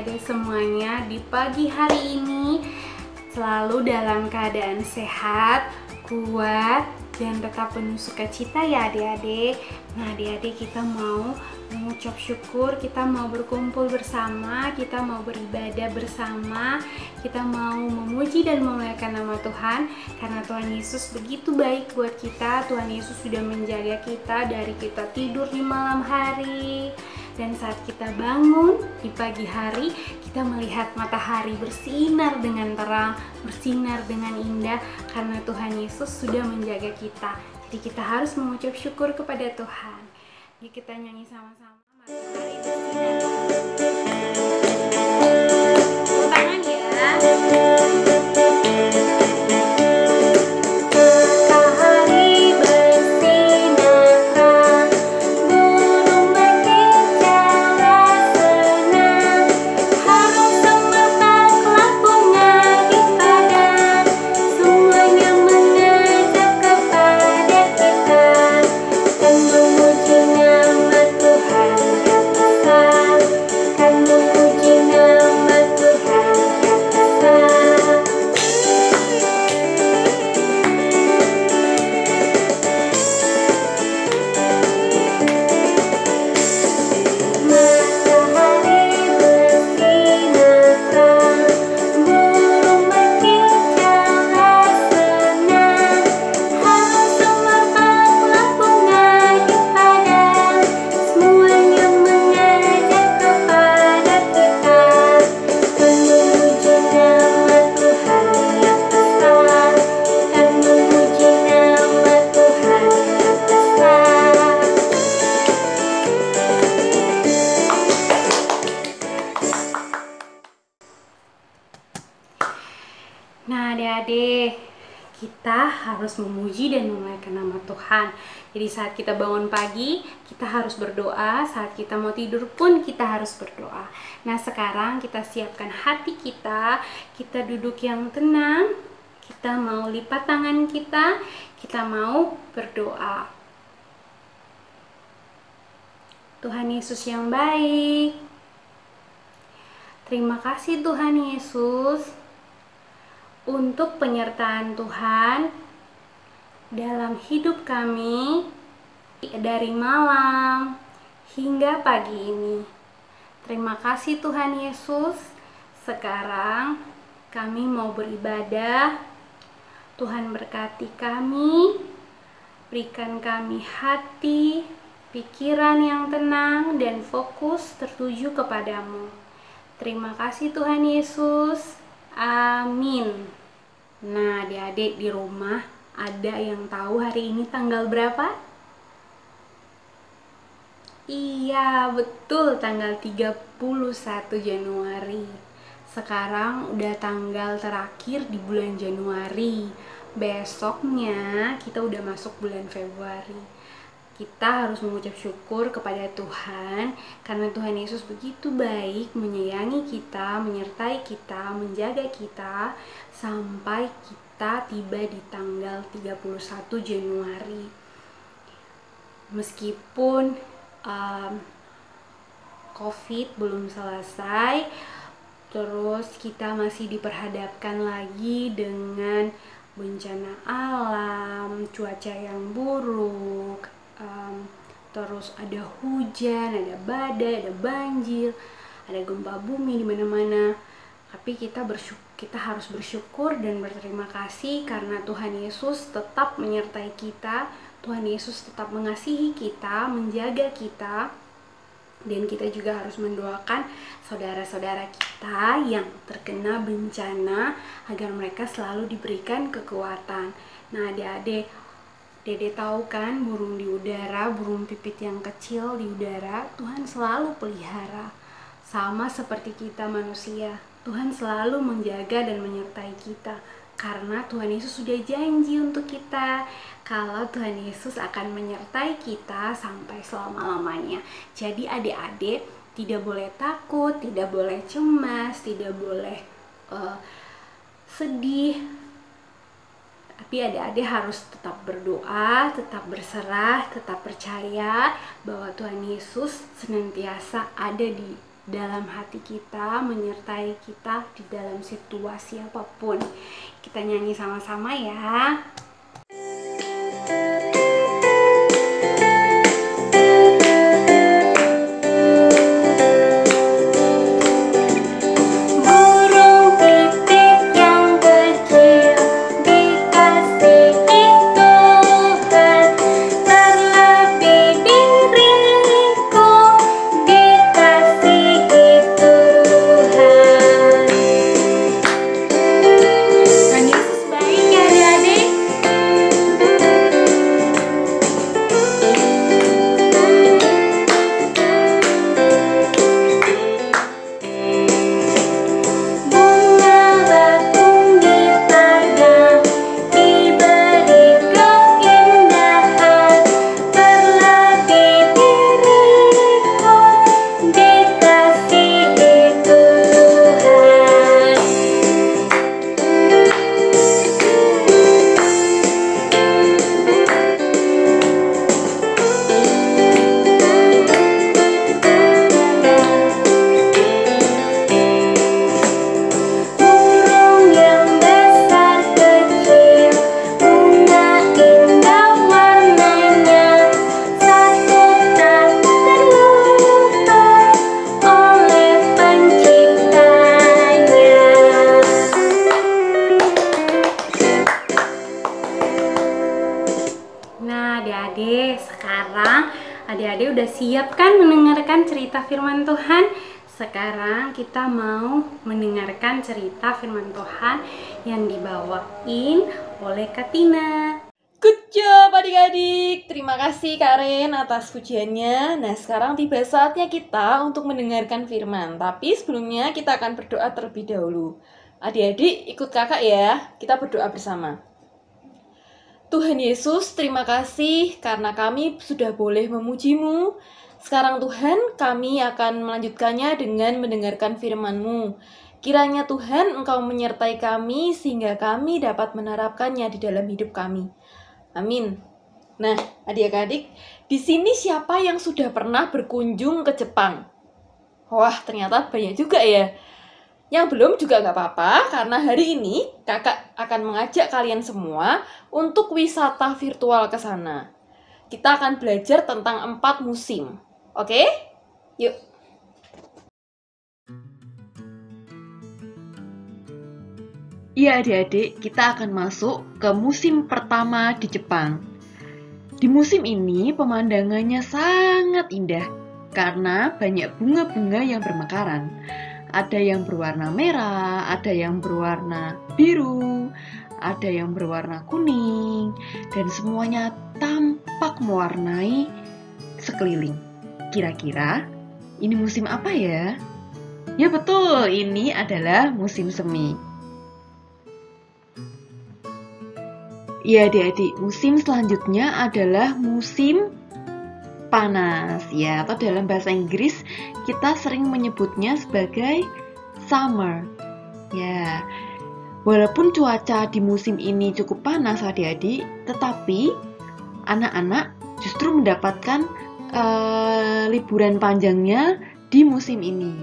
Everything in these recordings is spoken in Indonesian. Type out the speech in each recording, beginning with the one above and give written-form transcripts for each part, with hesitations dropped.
adik-adik semuanya di pagi hari ini selalu dalam keadaan sehat, kuat, dan tetap penuh sukacita ya adik-adik. Nah adik-adik, kita mau mengucap syukur, kita mau berkumpul bersama, kita mau beribadah bersama, kita mau memuji dan memuliakan nama Tuhan karena Tuhan Yesus begitu baik buat kita. Tuhan Yesus sudah menjaga kita dari kita tidur di malam hari, dan saat kita bangun di pagi hari kita melihat matahari bersinar dengan terang, bersinar dengan indah karena Tuhan Yesus sudah menjaga kita. Jadi kita harus mengucap syukur kepada Tuhan. Yuk kita nyanyi sama-sama matahari bersinar. Tepuk tangan ya. Nah adik-adik, kita harus memuji dan memuliakan nama Tuhan. Jadi saat kita bangun pagi, kita harus berdoa. Saat kita mau tidur pun kita harus berdoa. Nah sekarang kita siapkan hati kita duduk yang tenang, kita mau lipat tangan kita mau berdoa. Tuhan Yesus yang baik, terima kasih Tuhan Yesus untuk penyertaan Tuhan dalam hidup kami dari malam hingga pagi ini. Terima kasih Tuhan Yesus. Sekarang kami mau beribadah. Tuhan berkati kami, berikan kami hati, pikiran yang tenang dan fokus tertuju kepadamu. Terima kasih Tuhan Yesus. Amin. Nah adik-adik di rumah, ada yang tahu hari ini tanggal berapa? Iya betul, tanggal 31 Januari. Sekarang udah tanggal terakhir di bulan Januari. Besoknya kita udah masuk bulan Februari. Kita harus mengucap syukur kepada Tuhan karena Tuhan Yesus begitu baik, menyayangi kita, menyertai kita, menjaga kita sampai kita tiba di tanggal 31 Januari. Meskipun COVID belum selesai, terus kita masih diperhadapkan lagi dengan bencana alam, cuaca yang buruk, terus ada hujan, ada badai, ada banjir, ada gempa bumi di mana-mana. Tapi kita harus bersyukur dan berterima kasih karena Tuhan Yesus tetap menyertai kita. Tuhan Yesus tetap mengasihi kita, menjaga kita. Dan kita juga harus mendoakan saudara-saudara kita yang terkena bencana agar mereka selalu diberikan kekuatan. Nah adik-adik, Dede tahu kan burung di udara, burung pipit yang kecil di udara, Tuhan selalu pelihara. Sama seperti kita manusia, Tuhan selalu menjaga dan menyertai kita. Karena Tuhan Yesus sudah janji untuk kita kalau Tuhan Yesus akan menyertai kita sampai selama-lamanya. Jadi adik-adik tidak boleh takut, tidak boleh cemas, tidak boleh sedih. Tapi adik-adik harus tetap berdoa, tetap berserah, tetap percaya bahwa Tuhan Yesus senantiasa ada di dalam hati kita, menyertai kita di dalam situasi apapun. Kita nyanyi sama-sama ya. Adik-adik, sekarang adik-adik udah siap kan mendengarkan cerita firman Tuhan? Sekarang kita mau mendengarkan cerita firman Tuhan yang dibawain oleh Katina. Good job adik-adik. Terima kasih Kak Ren atas pujiannya. Nah, sekarang tiba saatnya kita untuk mendengarkan firman. Tapi sebelumnya kita akan berdoa terlebih dahulu. Adik-adik ikut kakak ya. Kita berdoa bersama. Tuhan Yesus, terima kasih karena kami sudah boleh memuji-Mu. Sekarang Tuhan, kami akan melanjutkannya dengan mendengarkan firman-Mu. Kiranya Tuhan, Engkau menyertai kami sehingga kami dapat menerapkannya di dalam hidup kami. Amin. Nah, adik-adik, di sini siapa yang sudah pernah berkunjung ke Jepang? Wah, ternyata banyak juga ya. Yang belum juga nggak apa-apa, karena hari ini kakak akan mengajak kalian semua untuk wisata virtual ke sana. Kita akan belajar tentang 4 musim. Oke? Yuk. Iya adik-adik, kita akan masuk ke musim pertama di Jepang. Di musim ini pemandangannya sangat indah, karena banyak bunga-bunga yang bermekaran. Ada yang berwarna merah, ada yang berwarna biru, ada yang berwarna kuning, dan semuanya tampak mewarnai sekeliling. Kira-kira ini musim apa ya? Ya betul, ini adalah musim semi. Ya adik-adik, musim selanjutnya adalah musim panas ya, atau dalam bahasa Inggris kita sering menyebutnya sebagai summer ya. Walaupun cuaca di musim ini cukup panas adik-adik, tetapi anak-anak justru mendapatkan liburan panjangnya di musim ini.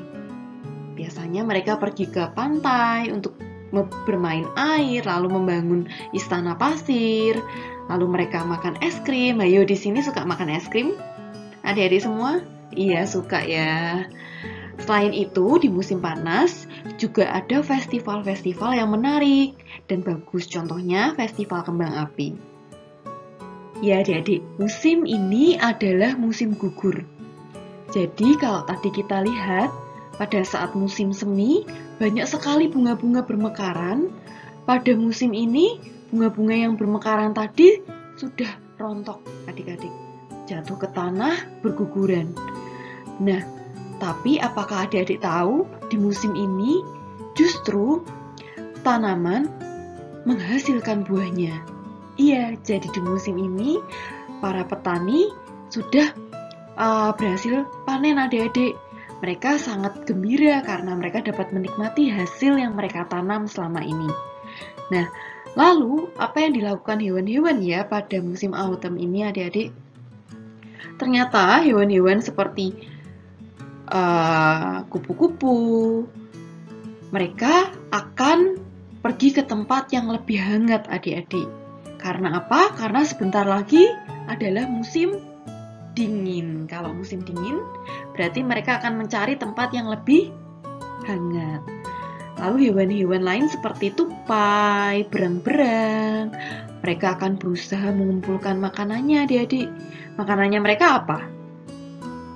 Biasanya mereka pergi ke pantai untuk bermain air, lalu membangun istana pasir, lalu mereka makan es krim. Ayo, di sini suka makan es krim? Adik-adik semua? Iya, suka ya. Selain itu, di musim panas juga ada festival-festival yang menarik dan bagus. Contohnya festival kembang api. Ya adik-adik, musim ini adalah musim gugur. Jadi kalau tadi kita lihat, pada saat musim semi, banyak sekali bunga-bunga bermekaran. Pada musim ini, bunga-bunga yang bermekaran tadi sudah rontok adik-adik. Jatuh ke tanah, berguguran. Nah, tapi apakah adik-adik tahu di musim ini justru tanaman menghasilkan buahnya? Iya, jadi di musim ini para petani sudah berhasil panen adik-adik. Mereka sangat gembira karena mereka dapat menikmati hasil yang mereka tanam selama ini. Nah, lalu apa yang dilakukan hewan-hewan ya pada musim autumn ini adik-adik? Ternyata hewan-hewan seperti kupu-kupu, mereka akan pergi ke tempat yang lebih hangat adik-adik. Karena apa? Karena sebentar lagi adalah musim dingin. Kalau musim dingin, berarti mereka akan mencari tempat yang lebih hangat. Lalu hewan-hewan lain seperti tupai, berang-berang, mereka akan berusaha mengumpulkan makanannya adik-adik. Makanannya mereka apa?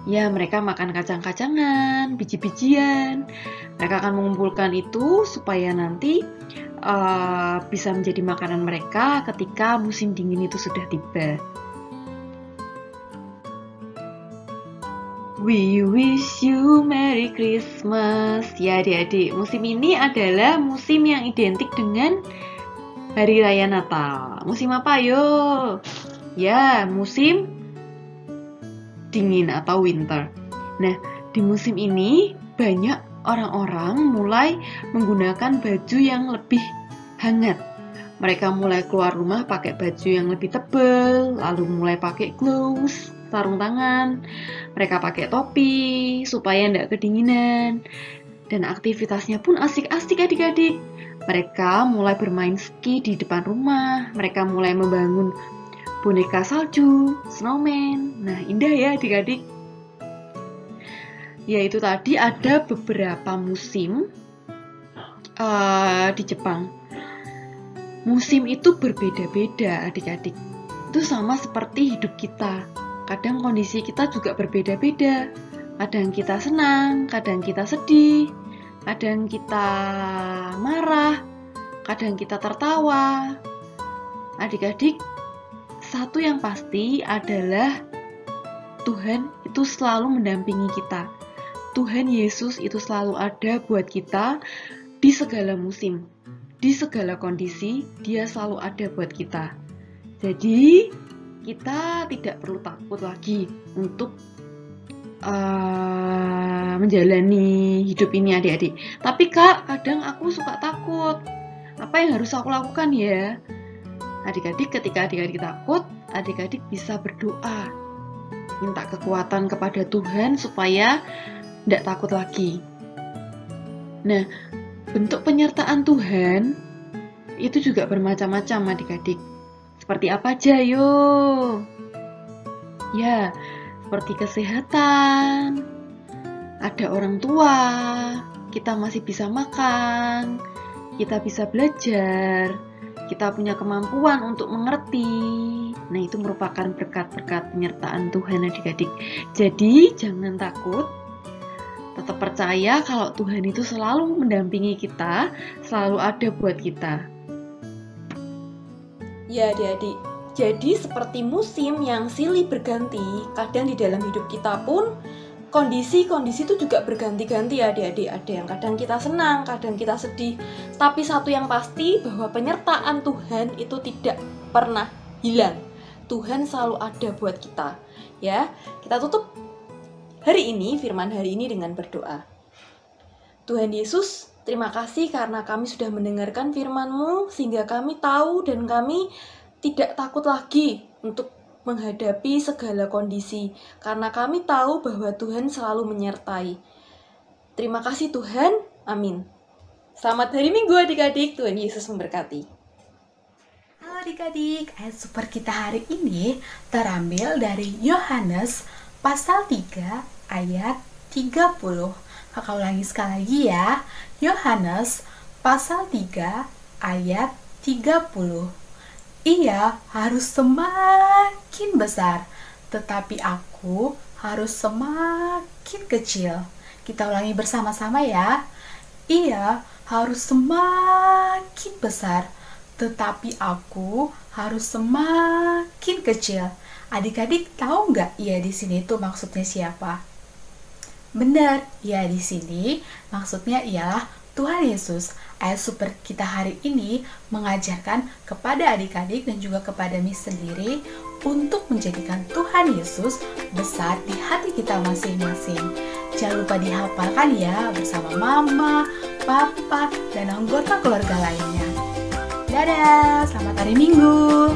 Ya, mereka makan kacang-kacangan, biji-bijian. Mereka akan mengumpulkan itu supaya nanti bisa menjadi makanan mereka ketika musim dingin itu sudah tiba. We wish you Merry Christmas. Ya adik-adik, musim ini adalah musim yang identik dengan Hari Raya Natal. Musim apa yo? Ya, musim dingin atau winter. Nah, di musim ini banyak orang-orang mulai menggunakan baju yang lebih hangat. Mereka mulai keluar rumah pakai baju yang lebih tebal, lalu mulai pakai gloves, sarung tangan. Mereka pakai topi supaya tidak kedinginan. Dan aktivitasnya pun asik-asik adik-adik. Mereka mulai bermain ski di depan rumah. Mereka mulai membangun boneka salju, snowman. Nah, indah ya adik-adik. Yaitu tadi ada beberapa musim di Jepang. Musim itu berbeda-beda adik-adik. Itu sama seperti hidup kita. Kadang kondisi kita juga berbeda-beda. Kadang kita senang, kadang kita sedih, kadang kita marah, kadang kita tertawa. Adik-adik, satu yang pasti adalah Tuhan itu selalu mendampingi kita. Tuhan Yesus itu selalu ada buat kita di segala musim, di segala kondisi, Dia selalu ada buat kita. Jadi, kita tidak perlu takut lagi untuk menjalani hidup ini adik-adik. Tapi Kak, kadang aku suka takut. Apa yang harus aku lakukan ya? Adik-adik, ketika adik-adik takut, adik-adik bisa berdoa. Minta kekuatan kepada Tuhan supaya tidak takut lagi. Nah, bentuk penyertaan Tuhan itu juga bermacam-macam adik-adik. Seperti apa aja yuk? Ya, seperti kesehatan, ada orang tua, kita masih bisa makan, kita bisa belajar, kita punya kemampuan untuk mengerti. Nah, itu merupakan berkat-berkat penyertaan Tuhan adik-adik. Jadi, jangan takut. Tetap percaya kalau Tuhan itu selalu mendampingi kita, selalu ada buat kita. Ya adik-adik, jadi seperti musim yang silih berganti, kadang di dalam hidup kita pun kondisi-kondisi itu juga berganti-ganti adik-adik. Ada yang kadang kita senang, kadang kita sedih. Tapi satu yang pasti bahwa penyertaan Tuhan itu tidak pernah hilang. Tuhan selalu ada buat kita. Ya, kita tutup hari ini, firman hari ini dengan berdoa. Tuhan Yesus, terima kasih karena kami sudah mendengarkan firman-Mu sehingga kami tahu dan kami tidak takut lagi untuk menghadapi segala kondisi karena kami tahu bahwa Tuhan selalu menyertai. Terima kasih Tuhan, amin. Selamat hari Minggu adik-adik, Tuhan Yesus memberkati. Halo adik-adik, ayat super kita hari ini terambil dari Yohanes pasal 3 ayat 30. Kakak ulangi sekali lagi ya. Yohanes pasal 3 ayat 30. Ia harus semakin besar, tetapi aku harus semakin kecil. Kita ulangi bersama-sama ya. Ia harus semakin besar, tetapi aku harus semakin kecil. Adik-adik tahu nggak ia di sini itu maksudnya siapa? Benar, ia di sini maksudnya ialah Tuhan Yesus. Ayat super kita hari ini mengajarkan kepada adik-adik dan juga kepada Miss sendiri untuk menjadikan Tuhan Yesus besar di hati kita masing-masing. Jangan lupa dihafalkan ya bersama mama, papa, dan anggota keluarga lainnya. Dadah, selamat hari Minggu.